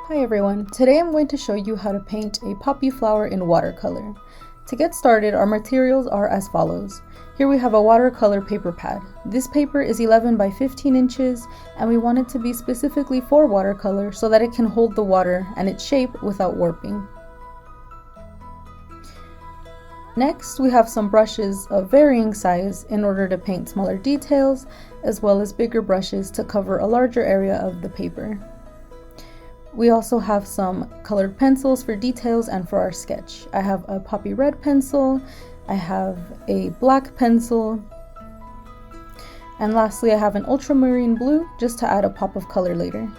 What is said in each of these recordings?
Hi everyone, today I'm going to show you how to paint a poppy flower in watercolor. To get started, our materials are as follows. Here we have a watercolor paper pad. This paper is 11 by 15 inches and we want it to be specifically for watercolor so that it can hold the water and its shape without warping. Next, we have some brushes of varying size in order to paint smaller details, as well as bigger brushes to cover a larger area of the paper. We also have some colored pencils for details and for our sketch. I have a poppy red pencil, I have a black pencil, and lastly I have an ultramarine blue just to add a pop of color later.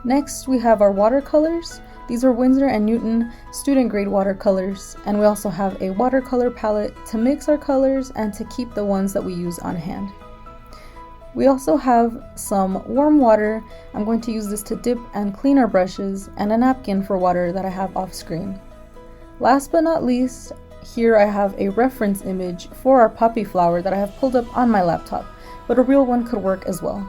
Next we have our watercolors. These are Winsor & Newton student grade watercolors, and we also have a watercolor palette to mix our colors and to keep the ones that we use on hand. We also have some warm water. I'm going to use this to dip and clean our brushes, and a napkin for water that I have off screen. Last but not least, here I have a reference image for our poppy flower that I have pulled up on my laptop, but a real one could work as well.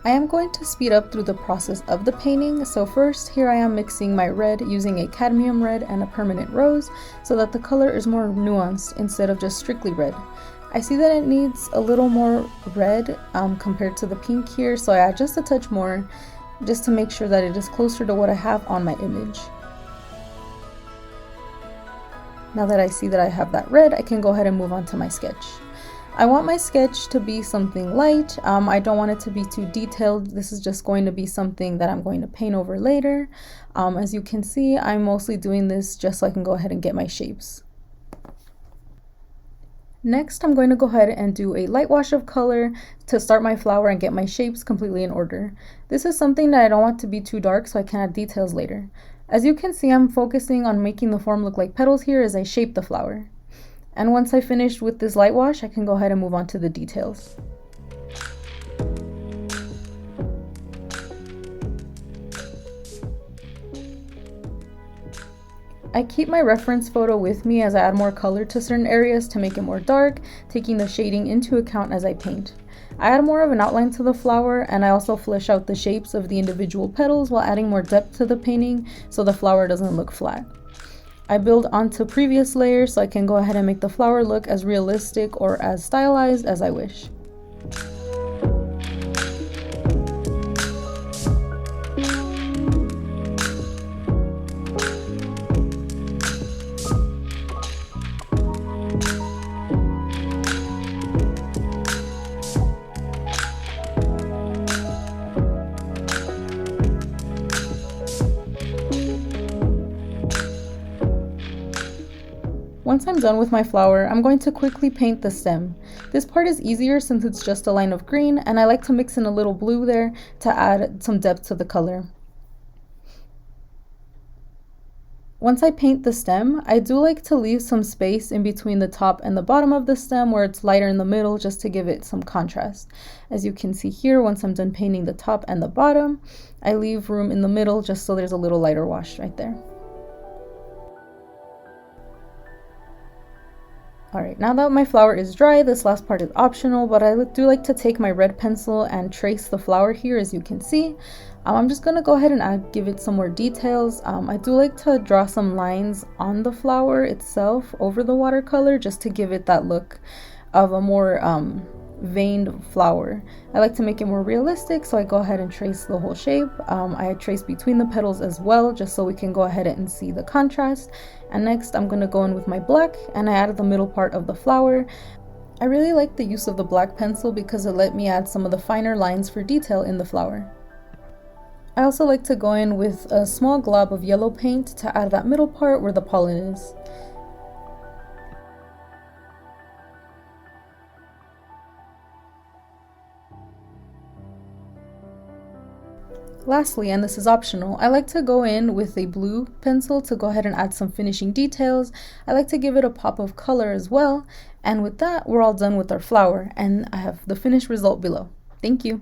I am going to speed up through the process of the painting, so first here I am mixing my red using a cadmium red and a permanent rose so that the color is more nuanced instead of just strictly red. I see that it needs a little more red compared to the pink here, so I add just a touch more just to make sure that it is closer to what I have on my image. Now that I see that I have that red, I can go ahead and move on to my sketch. I want my sketch to be something light. I don't want it to be too detailed. This is just going to be something that I'm going to paint over later. As you can see, I'm mostly doing this just so I can go ahead and get my shapes. Next, I'm going to go ahead and do a light wash of color to start my flower and get my shapes completely in order. This is something that I don't want to be too dark so I can add details later. As you can see, I'm focusing on making the form look like petals here as I shape the flower. And once I finish with this light wash, I can go ahead and move on to the details. I keep my reference photo with me as I add more color to certain areas to make it more dark, taking the shading into account as I paint. I add more of an outline to the flower, and I also flesh out the shapes of the individual petals while adding more depth to the painting so the flower doesn't look flat. I build onto previous layers so I can go ahead and make the flower look as realistic or as stylized as I wish. Once I'm done with my flower, I'm going to quickly paint the stem. This part is easier since it's just a line of green, and I like to mix in a little blue there to add some depth to the color. Once I paint the stem, I do like to leave some space in between the top and the bottom of the stem where it's lighter in the middle just to give it some contrast. As you can see here, once I'm done painting the top and the bottom, I leave room in the middle just so there's a little lighter wash right there. Alright, now that my flower is dry, this last part is optional, but I do like to take my red pencil and trace the flower here, as you can see. I'm just going to go ahead and give it some more details. I do like to draw some lines on the flower itself over the watercolor just to give it that look of a more veined flower. I like to make it more realistic, so I go ahead and trace the whole shape. I trace between the petals as well, just so we can go ahead and see the contrast. And next I'm going to go in with my black, and I added the middle part of the flower. I really like the use of the black pencil because it let me add some of the finer lines for detail in the flower. I also like to go in with a small glob of yellow paint to add that middle part where the pollen is. Lastly, and this is optional, I like to go in with a blue pencil to go ahead and add some finishing details. I like to give it a pop of color as well. And with that, we're all done with our flower, and I have the finished result below. Thank you.